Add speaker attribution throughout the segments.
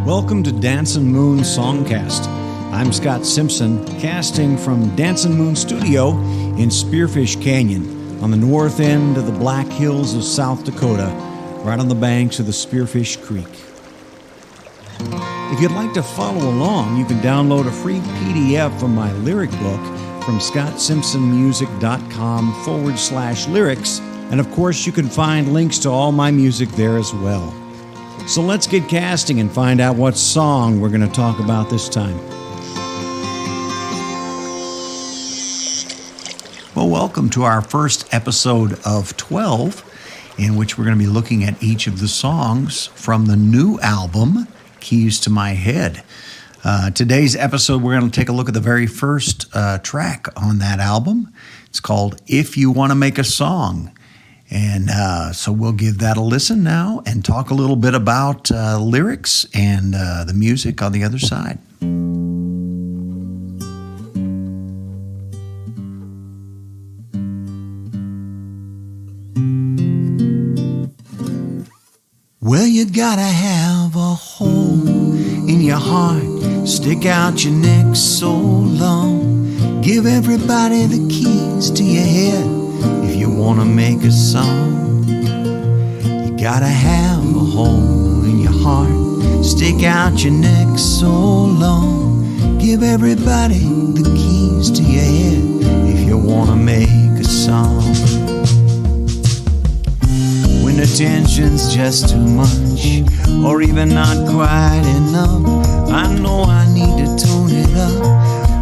Speaker 1: Welcome to Dancin Moon Songcast. I'm Scott Simpson, casting from Dancin Moon Studio in Spearfish Canyon on the north end of the Black Hills of South Dakota, right on the banks of the Spearfish Creek. If you'd like to follow along, you can download a free PDF from my lyric book from scottsimpsonmusic.com/lyrics, and of course you can find links to all my music there as well. So let's get casting and find out what song we're going to talk about this time. Well, welcome to our first episode of 12, in which we're going to be looking at each of the songs from the new album, Keys to My Head. Today's episode, we're going to take a look at the very first track on that album. It's called If You Want to Make a Song. And so we'll give that a listen now and talk a little bit about lyrics and the music on the other side. Well, you gotta have a hole in your heart, stick out your neck so long, give everybody the keys to your head. If you want to make a song, you gotta have a hole in your heart, stick out your neck so long, give everybody the keys to your head. If you want to make a song, when the tension's just too much or even not quite enough, I know I need to tune it up,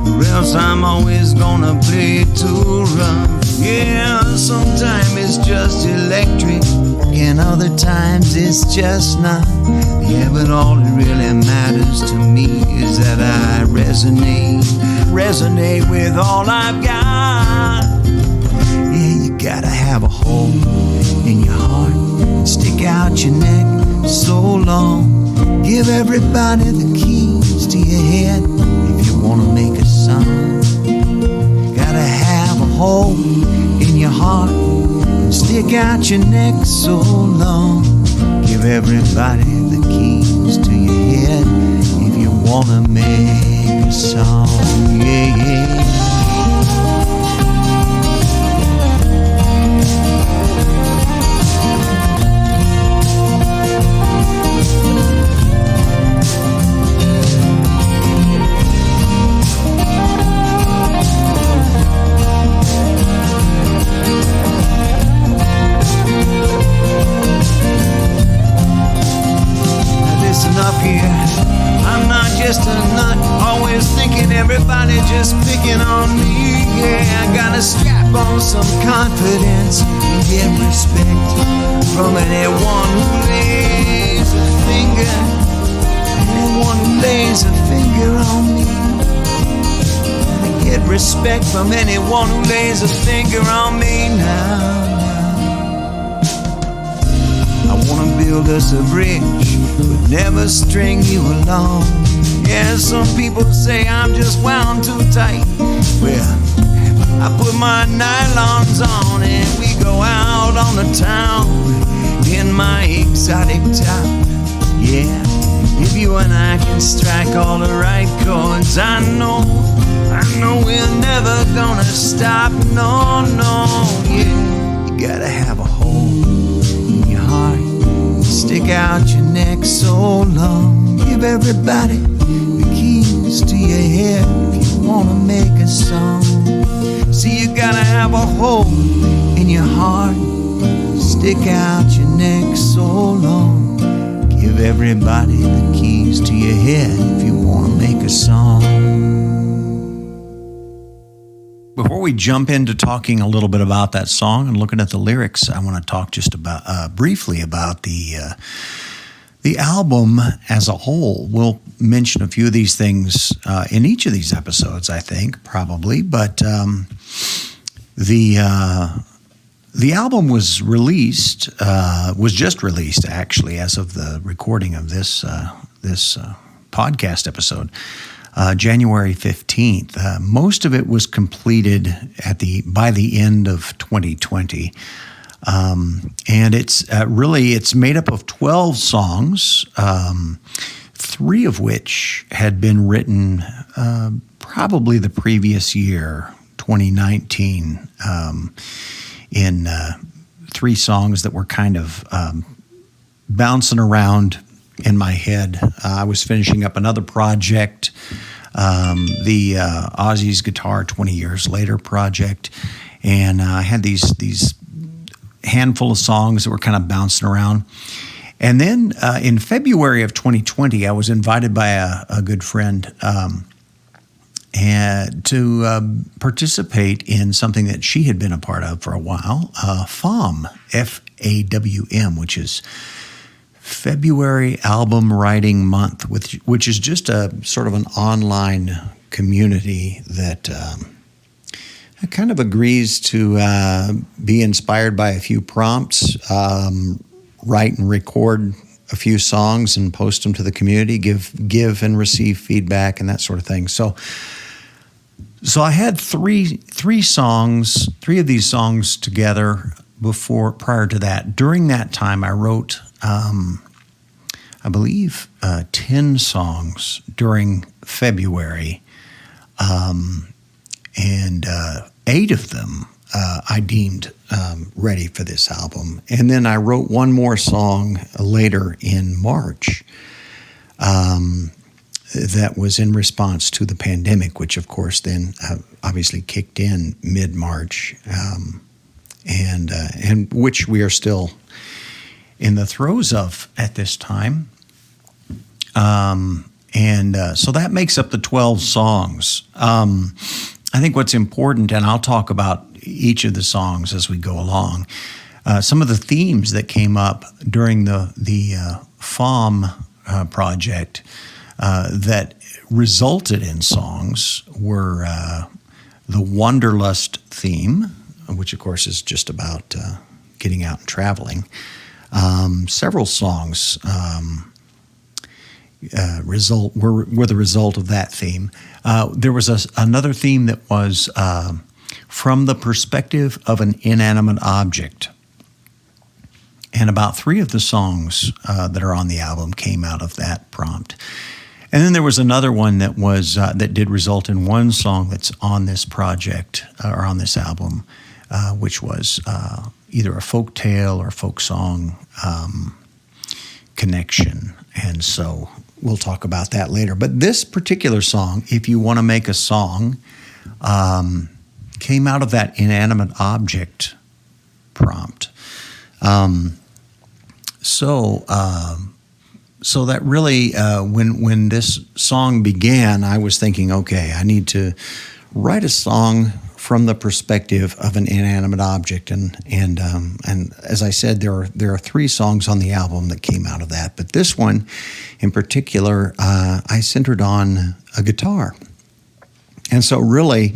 Speaker 1: or else I'm always gonna play it too rough. Yeah, sometimes it's just electric, and other times it's just not. Yeah, but all that really matters to me is that I resonate with all I've got. Yeah, you gotta have a hole in your heart, stick out your neck so long, give everybody the keys to your head. If you wanna make a song, you gotta have a hole in your heart, stick out your neck so long, give everybody the keys to your head. If you wanna make a song, yeah, yeah. Just a nut, always thinking everybody just picking on me. Yeah, I gotta strap on some confidence and get respect from anyone who lays a finger, anyone who lays a finger on me. I get respect from anyone who lays a finger on me now. I wanna build us a bridge, but never string you along. Yeah, some people say I'm just wound too tight. Well, I put my nylons on and we go out on the town in my exotic top. Yeah, if you and I can strike all the right chords, I know we're never gonna stop. No, yeah, you gotta have a hole in your heart, stick out your neck so long, give everybody the keys to your head. If you wanna make a song, see, you gotta have a hole in your heart, stick out your neck so long, give everybody the keys to your head. If you wanna make a song. Before we jump into talking a little bit about that song and looking at the lyrics, I want to talk just about briefly about the album as a whole. We'll mention a few of these things in each of these episodes, I think, probably. But the album was just released, actually, as of the recording of this podcast episode, January 15th. Most of it was completed by the end of 2020. And it's made up of 12 songs,
Speaker 2: three of which had been written probably the previous year, 2019, in three songs that were kind of bouncing around in my head. I was finishing up another project, the Ozzy's Guitar 20 Years Later project, and I had these handful of songs that were kind of bouncing around. And then in February of 2020, I was invited by a good friend and to participate in something that she had been a part of for a while, FAWM, F-A-W-M, which is February Album Writing Month, which is just a sort of an online community that kind of agrees to be inspired by a few prompts, write and record a few songs and post them to the community, give and receive feedback and that sort of thing. So I had three of these songs together prior to that. During that time, I wrote, I believe, 10 songs during February, and 8 of them I deemed ready for this album. And then I wrote one more song later in March that was in response to the pandemic, which of course then obviously kicked in mid-March, and which we are still in the throes of at this time. So that makes up the 12 songs. I think what's important, and I'll talk about each of the songs as we go along, some of the themes that came up during the FAWM project that resulted in songs were the Wanderlust theme, which of course is just about getting out and traveling. Several songs were the result of that theme. There was another theme that was from the perspective of an inanimate object. And about 3 of the songs that are on the album came out of that prompt. And then there was another one that was that did result in one song that's on this project or on this album, which was either a folk tale or folk song connection. And so we'll talk about that later. But this particular song, If You Want to Make a Song, came out of that inanimate object prompt. So that really, when this song began, I was thinking, okay, I need to write a song from the perspective of an inanimate object, and as I said, there are 3 songs on the album that came out of that. But this one, in particular, I centered on a guitar, and so really,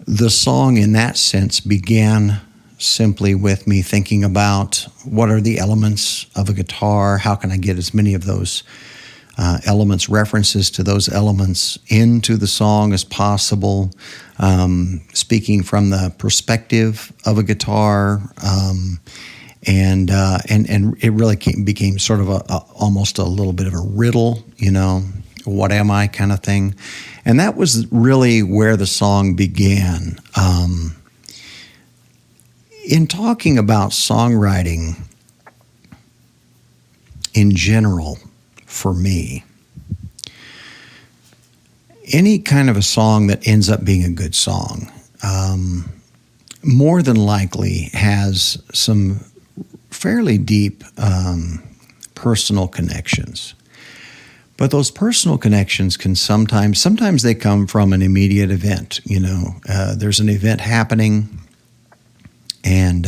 Speaker 2: the song in that sense began simply with me thinking about what are the elements of a guitar, how can I get as many of those elements, references to those elements into the song as possible, speaking from the perspective of a guitar, and it really became sort of almost a little bit of a riddle, what am I kind of thing. And that was really where the song began. In talking about songwriting in general, for me, any kind of a song that ends up being a good song, more than likely has some fairly deep personal connections. But those personal connections can sometimes they come from an immediate event. There's an event happening, and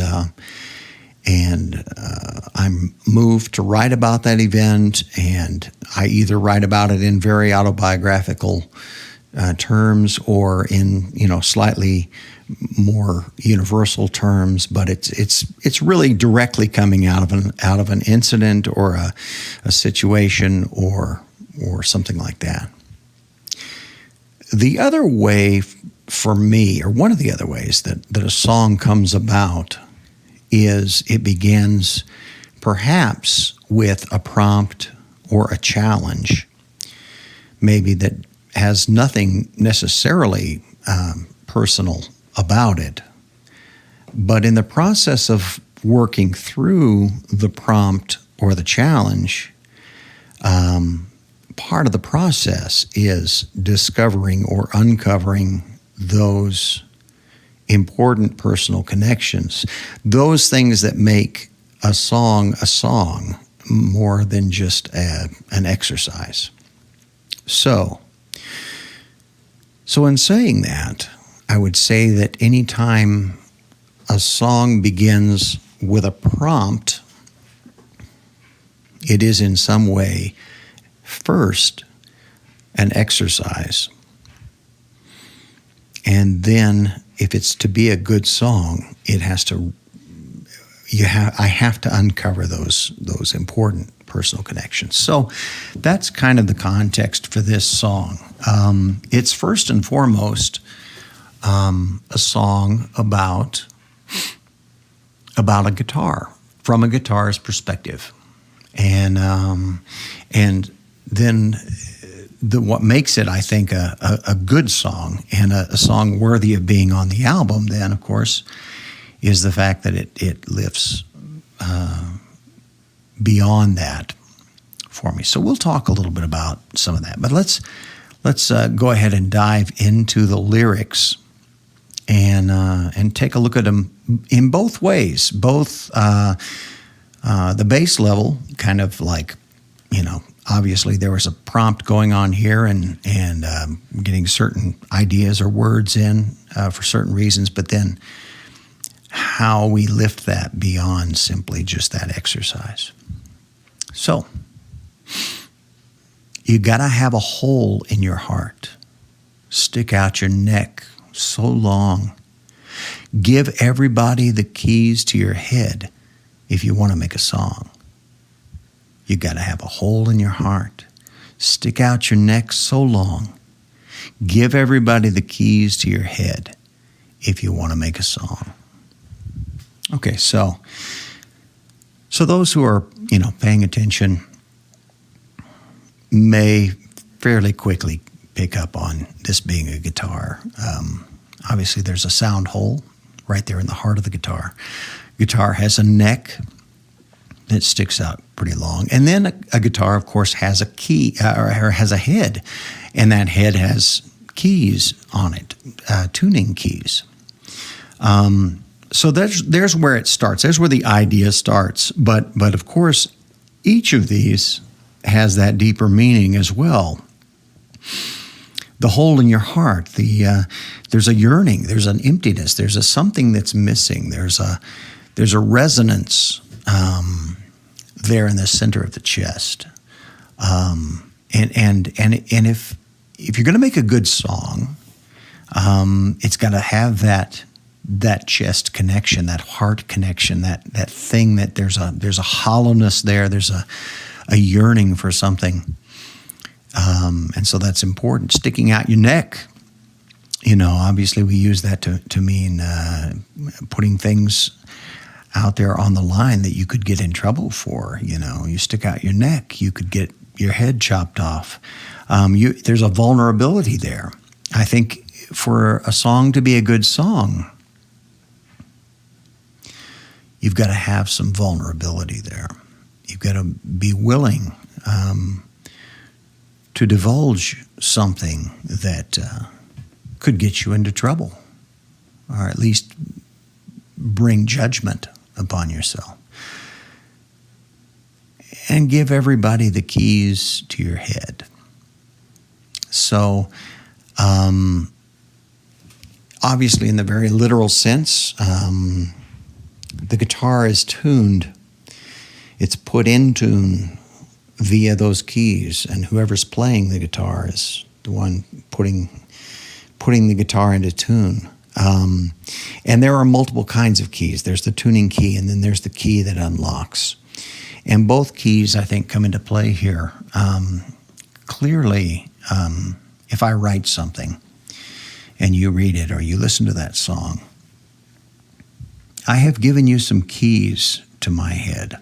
Speaker 2: I'm moved to write about that event, and I either write about it in very autobiographical terms or in slightly more universal terms, but it's really directly coming out of an incident or a situation or something like that. The other way for me, or one of the other ways that a song comes about, is it begins perhaps with a prompt or a challenge. maybe that has nothing necessarily personal about it. But in the process of working through the prompt or the challenge, part of the process is discovering or uncovering those important personal connections, those things that make a song more than just an exercise. So in saying that, I would say that anytime a song begins with a prompt, it is in some way first an exercise. And then if it's to be a good song, I have to uncover those important personal connections. So that's kind of the context for this song. It's first and foremost a song about a guitar, from a guitar's perspective. And then what makes it, I think, a good song and a song worthy of being on the album, then, of course, is the fact that it lifts beyond that for me. So we'll talk a little bit about some of that. But let's go ahead and dive into the lyrics and take a look at them in both ways. Both the bass level, kind of like, obviously there was a prompt going on here and getting certain ideas or words in for certain reasons, but then how we lift that beyond simply just that exercise. So, you gotta have a hole in your heart. Stick out your neck so long. Give everybody the keys to your head if you want to make a song. You gotta have a hole in your heart. Stick out your neck so long. Give everybody the keys to your head if you want to make a song. Okay, so those who are, paying attention may fairly quickly pick up on this being a guitar. Obviously, there's a sound hole right there in the heart of the guitar. Guitar has a neck that sticks out pretty long. And then a guitar, of course, has a key or has a head, and that head has keys on it, tuning keys. So there's where it starts. There's where the idea starts. But of course, each of these has that deeper meaning as well. The hole in your heart, there's a yearning, there's an emptiness, there's a something that's missing, there's a resonance there in the center of the chest. And if you're going to make a good song, it's got to have that chest connection, that heart connection, that thing that there's a hollowness there, there's a yearning for something. And so that's important. Sticking out your neck, obviously we use that to mean putting things out there on the line that you could get in trouble for. You stick out your neck, you could get your head chopped off. There's a vulnerability there. I think for a song to be a good song, you've got to have some vulnerability there. You've got to be willing to divulge something that could get you into trouble, or at least bring judgment upon yourself. And give everybody the keys to your head. So, obviously, in the very literal sense, the guitar is tuned. It's put in tune via those keys, and whoever's playing the guitar is the one putting the guitar into tune. And there are multiple kinds of keys. There's the tuning key, and then there's the key that unlocks. And both keys, I think, come into play here. Clearly, if I write something and you read it or you listen to that song, I have given you some keys to my head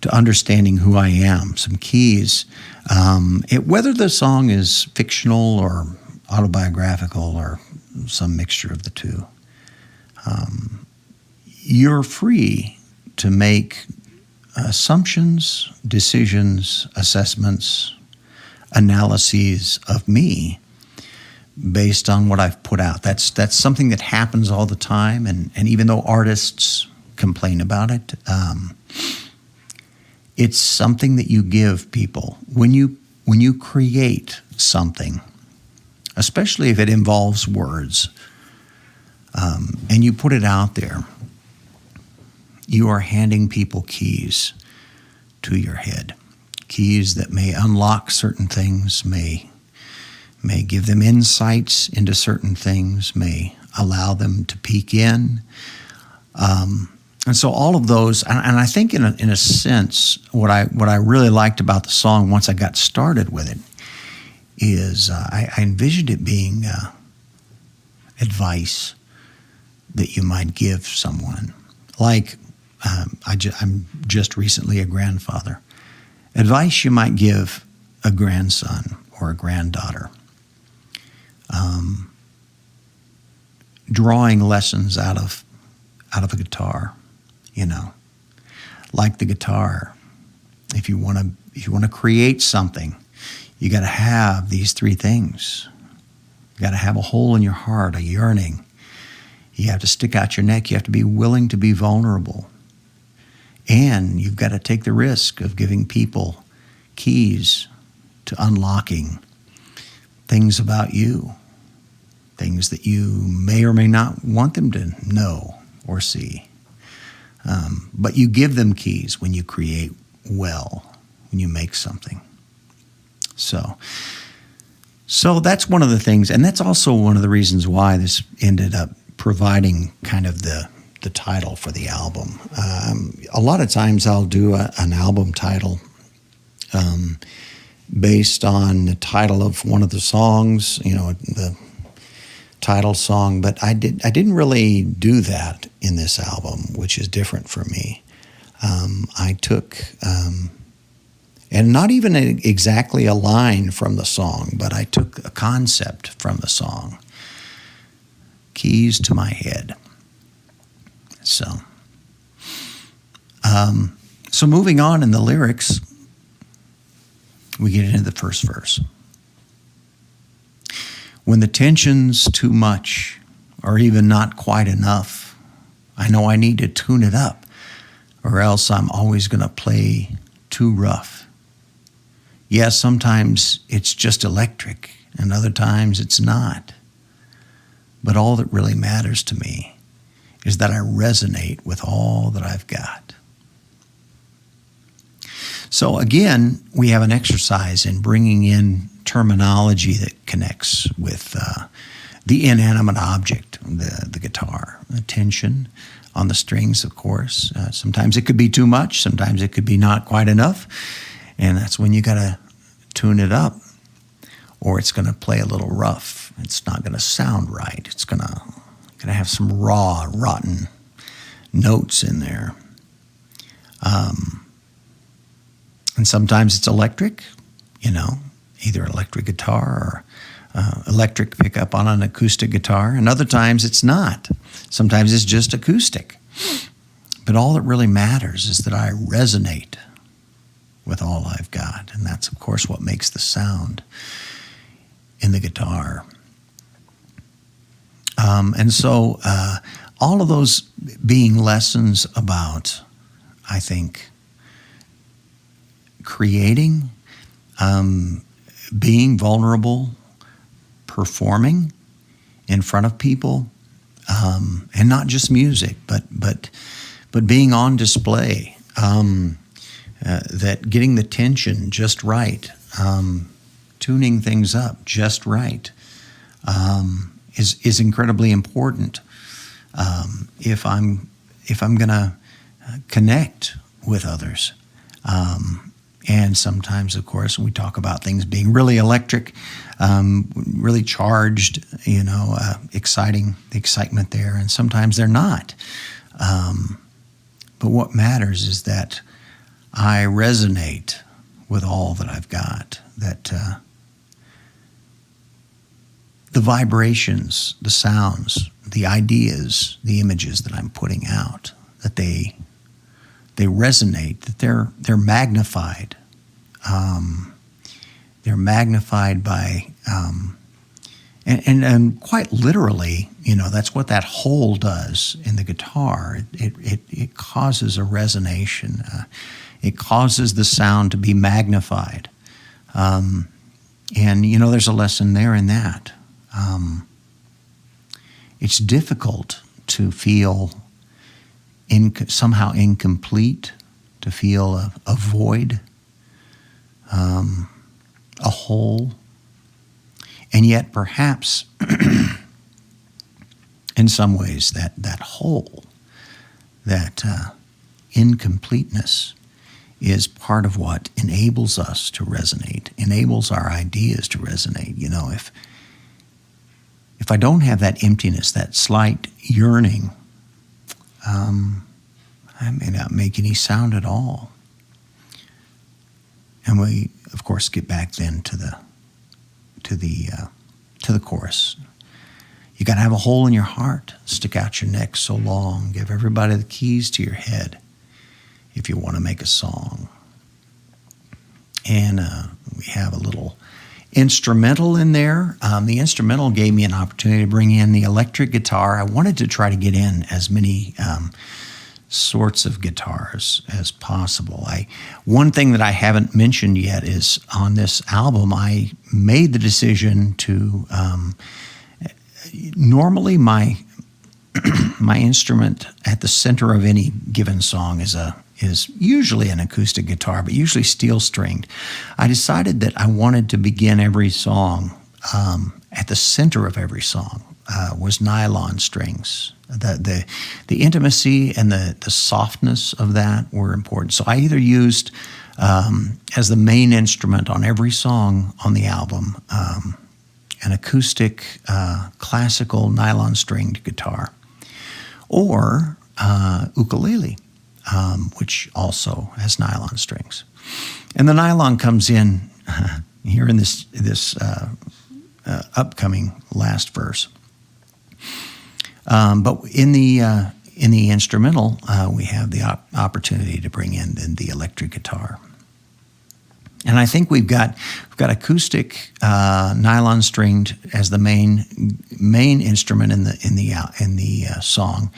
Speaker 2: to understanding who I am, some keys. Whether the song is fictional or autobiographical or some mixture of the two, you're free to make assumptions, decisions, assessments, analyses of me based on what I've put out. That's something that happens all the time, and even though artists complain about it, it's something that you give people. When you create something, especially if it involves words, and you put it out there, you are handing people keys to your head, keys that may unlock certain things, may give them insights into certain things, may allow them to peek in. And so all of those, and I think in a sense, what I really liked about the song once I got started with it is I envisioned it being advice that you might give someone. Like, I'm just recently a grandfather. Advice you might give a grandson or a granddaughter. Drawing lessons out of a guitar, like the guitar. If you want to create something, you got to have these three things. You got to have a hole in your heart, a yearning. You have to stick out your neck. You have to be willing to be vulnerable. And you've got to take the risk of giving people keys to unlocking things about you, things that you may or may not want them to know or see. But you give them keys when you create well, when you make something. So that's one of the things, and that's also one of the reasons why this ended up providing kind of the title for the album. A lot of times I'll do an album title based on the title of one of the songs, the title song, but I didn't really do that in this album, which is different for me. I took, and not even exactly a line from the song, but I took a concept from the song, Keys to My Head. So moving on in the lyrics, we get into the first verse. When the tension's too much or even not quite enough, I know I need to tune it up or else I'm always going to play too rough. Yes, sometimes it's just electric and other times it's not. But all that really matters to me is that I resonate with all that I've got. So again, we have an exercise in bringing in terminology that connects with the inanimate object, the guitar, the tension on the strings, of course. Sometimes it could be too much, sometimes it could be not quite enough, and that's when you got to tune it up, or it's going to play a little rough. It's not going to sound right. It's going to have some raw, rotten notes in there. And sometimes it's electric, either electric guitar or electric pickup on an acoustic guitar, and other times it's not. Sometimes it's just acoustic. But all that really matters is that I resonate with all I've got, and that's, of course, what makes the sound in the guitar. And so all of those being lessons about, I think, creating, being vulnerable, performing in front of people, and not just music, but being on display, that getting the tension just right, tuning things up just right, is incredibly important. If I'm going to connect with others. And sometimes, of course, we talk about things being really electric, really charged, exciting, the excitement there, and sometimes they're not. But what matters is that I resonate with all that I've got, that the vibrations, the sounds, the ideas, the images that I'm putting out, that they resonate, that they're magnified. They're magnified by, and quite literally, that's what that hole does in the guitar. It causes a resonation. It causes the sound to be magnified. And, there's a lesson there in that. It's difficult to feel somehow incomplete, to feel a void, a hole. And yet perhaps in some ways that hole, that incompleteness is part of what enables us to resonate, enables our ideas to resonate. If I don't have that emptiness, that slight yearning, I may not make any sound at all. And we, of course, get back then to the chorus. You got to have a hole in your heart, stick out your neck so long, give everybody the keys to your head if you want to make a song. And we have a little instrumental in there. The instrumental gave me an opportunity to bring in the electric guitar. I wanted to try to get in as many sorts of guitars as possible. One thing that I haven't mentioned yet is on this album, I made the decision to, normally my instrument at the center of any given song is usually an acoustic guitar, but usually steel stringed. I decided that I wanted to begin every song, at the center of every song was nylon strings. The intimacy and the softness of that were important. So I either used, as the main instrument on every song on the album, an acoustic, classical nylon stringed guitar, or ukulele, which also has nylon strings. And the nylon comes in here in this upcoming last verse. But in the instrumental, we have the opportunity to bring in the electric guitar, and I think we've got acoustic nylon stringed as the main instrument in the song,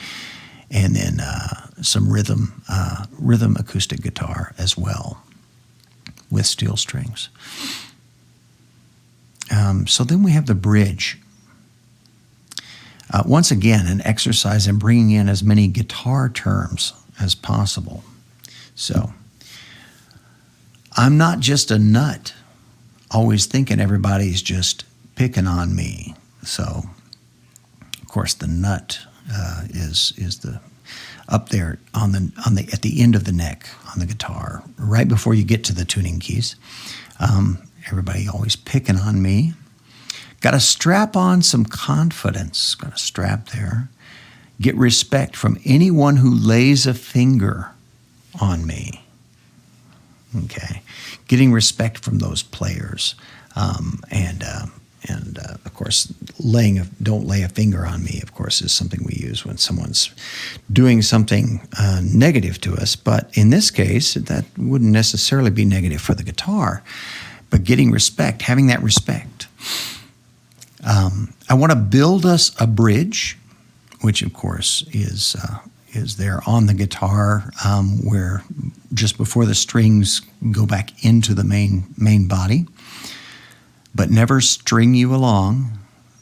Speaker 2: and then some rhythm acoustic guitar as well with steel strings. So then we have the bridge. Once again, an exercise in bringing in as many guitar terms as possible. So, I'm not just a nut, always thinking everybody's just picking on me. So, of course, the nut is the up there on the at the end of the neck on the guitar, right before you get to the tuning keys. Everybody always picking on me. Got to strap on some confidence. Got to strap there. Get respect from anyone who lays a finger on me. Okay. Getting respect from those players. And of course, don't lay a finger on me, of course, is something we use when someone's doing something negative to us. But in this case, that wouldn't necessarily be negative for the guitar. But getting respect, having that respect. I want to build us a bridge, which of course is there on the guitar, where just before the strings go back into the main body, but never string you along.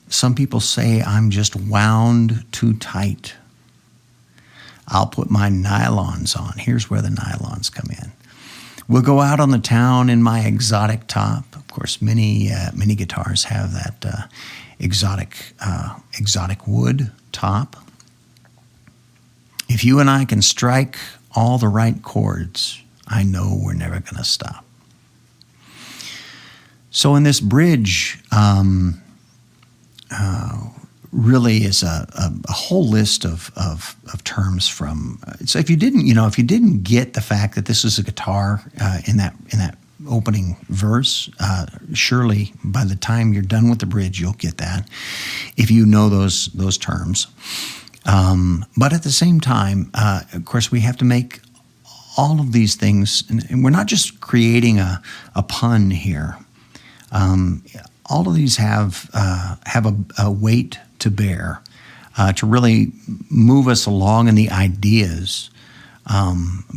Speaker 2: Some people say I'm just wound too tight. I'll put my nylons on. Here's where the nylons come in. We'll go out on the town in my exotic top. Of course, many guitars have that exotic wood top. If you and I can strike all the right chords, I know we're never going to stop. So in this bridge, really is a whole list of terms from. So if you didn't get the fact that this is a guitar in that opening verse, surely by the time you're done with the bridge, you'll get that. If you know those terms, but at the same time, of course, we have to make all of these things, and we're not just creating a pun here. All of these have a weight to bear, to really move us along in the ideas,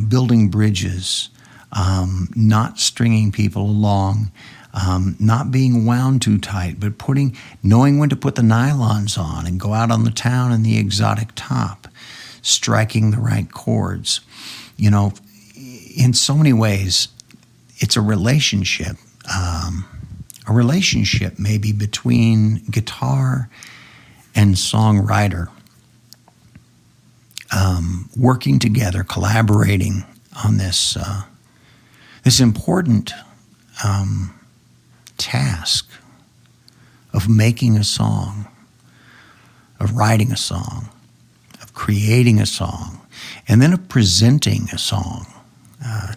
Speaker 2: building bridges, not stringing people along, not being wound too tight, but knowing when to put the nylons on and go out on the town in the exotic top, striking the right chords. In so many ways, it's a relationship. A relationship maybe between guitar and songwriter, working together, collaborating on this important task of making a song, of writing a song, of creating a song, and then of presenting a song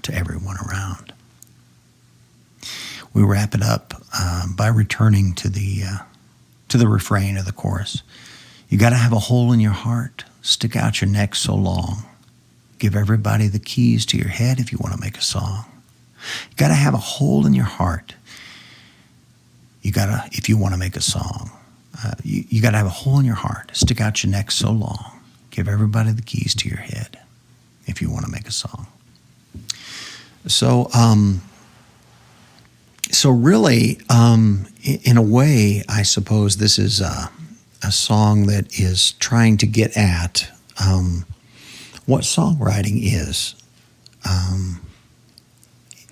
Speaker 2: to everyone around. We wrap it up by returning to the refrain of the chorus. You got to have a hole in your heart, stick out your neck so long. Give everybody the keys to your head if you want to make a song. You got to have a hole in your heart. If you want to make a song. You got to have a hole in your heart, stick out your neck so long. Give everybody the keys to your head if you want to make a song. So really, in a way, I suppose this is a song that is trying to get at what songwriting is,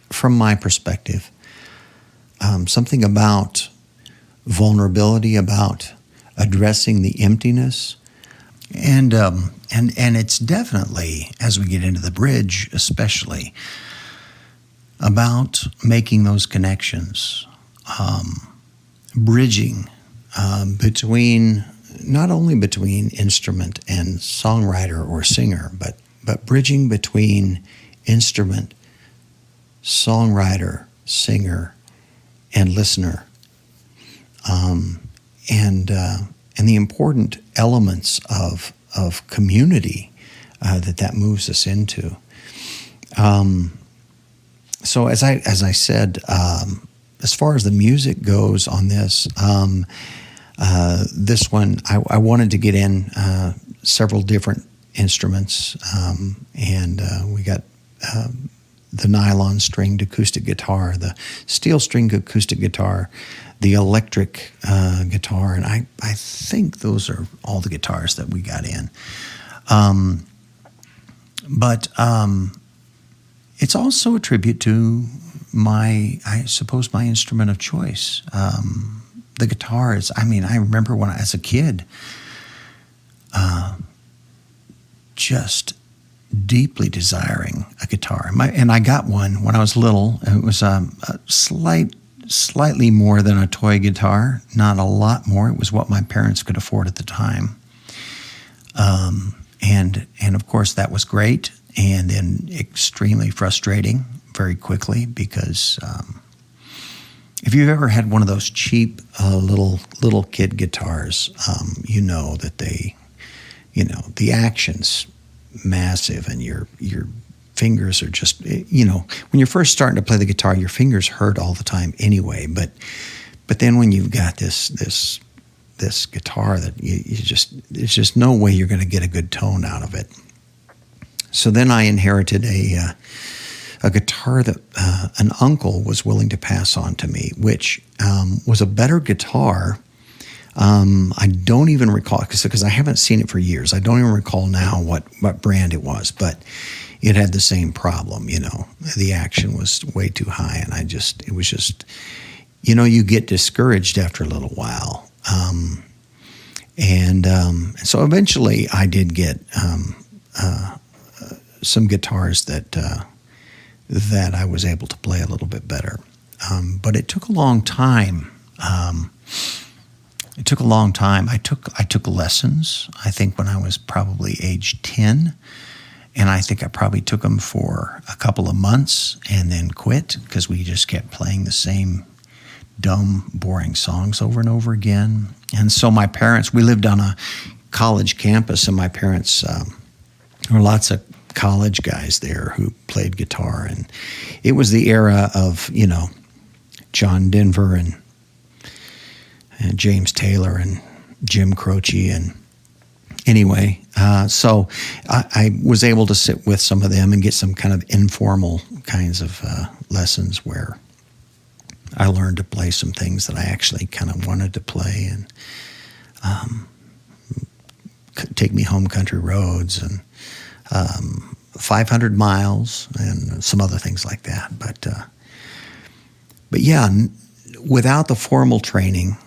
Speaker 2: from my perspective. Something about vulnerability, about addressing the emptiness, and it's definitely, as we get into the bridge, especially about making those connections, bridging not only between instrument and songwriter or singer, but bridging between instrument, songwriter, singer, and listener, and the important elements of community that moves us into. So as I said, as far as the music goes on this, this one I wanted to get in several different instruments, and we got the nylon stringed acoustic guitar, the steel stringed acoustic guitar, the electric guitar, and I think those are all the guitars that we got in. But it's also a tribute to my instrument of choice. The guitar is, I remember when as a kid, just deeply desiring a guitar. And I got one when I was little. It was a slightly more than a toy guitar, not a lot more. It was what my parents could afford at the time. And of course that was great, and then extremely frustrating very quickly, because if you've ever had one of those cheap little kid guitars, you know that the action's massive, and your fingers are just, when you're first starting to play the guitar, your fingers hurt all the time anyway. But then when you've got this guitar that there's just no way you're going to get a good tone out of it. So then I inherited a guitar that an uncle was willing to pass on to me, which was a better guitar. I don't even recall, because I haven't seen it for years. I don't even recall now what brand it was, but it had the same problem. The action was way too high, and it was just, you get discouraged after a little while. And so eventually I did get some guitars that I was able to play a little bit better. But it took a long time. it took a long time. I took lessons, I think, when I was probably age 10. And I think I probably took them for a couple of months and then quit because we just kept playing the same dumb, boring songs over and over again. And so my parents, we lived on a college campus, and my parents, there were lots of college guys there who played guitar. And it was the era of, John Denver and James Taylor and Jim Croce. And anyway, so I was able to sit with some of them and get some kind of informal kinds of lessons where I learned to play some things that I actually kind of wanted to play, and Take Me Home Country Roads and 500 Miles and some other things like that. But yeah, without the formal training,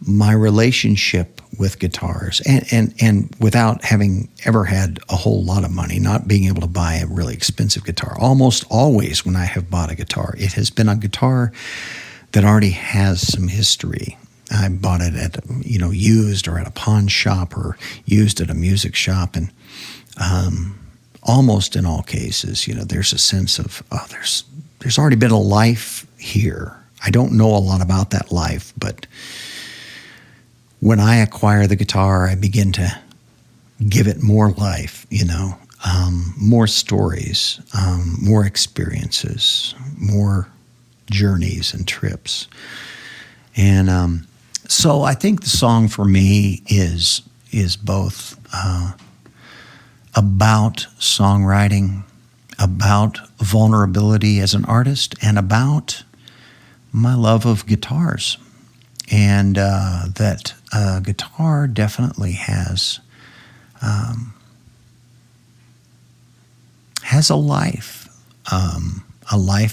Speaker 2: my relationship with guitars and without having ever had a whole lot of money, not being able to buy a really expensive guitar, almost always when I have bought a guitar, it has been a guitar that already has some history. I bought it at, used or at a pawn shop or used at a music shop. And almost in all cases, there's a sense of, there's already been a life here. I don't know a lot about that life, but when I acquire the guitar, I begin to give it more life, more stories, more experiences, more journeys and trips. And so I think the song for me is both about songwriting, about vulnerability as an artist, and about my love of guitars. And that guitar definitely has a life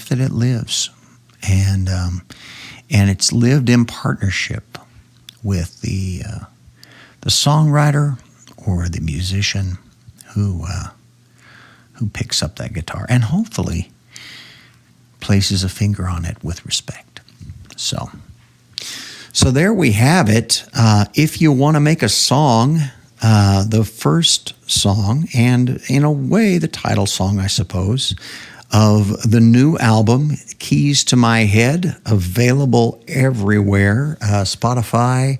Speaker 2: that it lives, and it's lived in partnership with the songwriter or the musician who picks up that guitar and hopefully places a finger on it with respect. So there we have it. If you want to make a song, the first song, and in a way the title song, I suppose, of the new album, Keys to My Head, available everywhere, Spotify,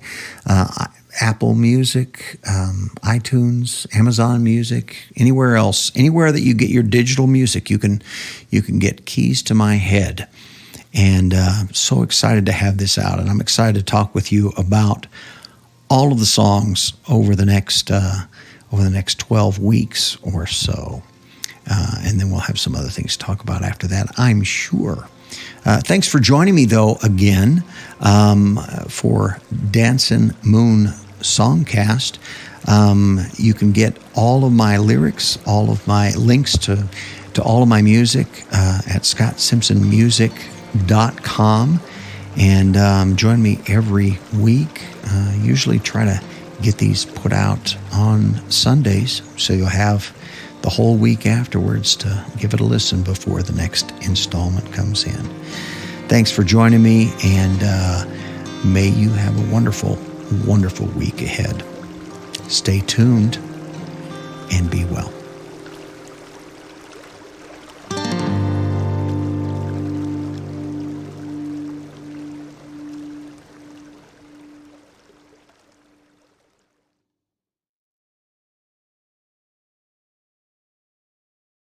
Speaker 2: Apple Music, iTunes, Amazon Music, anywhere else, anywhere that you get your digital music, you can get Keys to My Head. And so excited to have this out, and I'm excited to talk with you about all of the songs over the next 12 weeks or so, and then we'll have some other things to talk about after that, I'm sure. Thanks for joining me, though, again for Dancin Moon Songcast. You can get all of my lyrics, all of my links to all of my music at ScottSimpsonMusic.com, and join me every week. Usually try to get these put out on Sundays, so you'll have the whole week afterwards to give it a listen before the next installment comes in. Thanks for joining me, and may you have a wonderful, wonderful week ahead. Stay tuned and be well.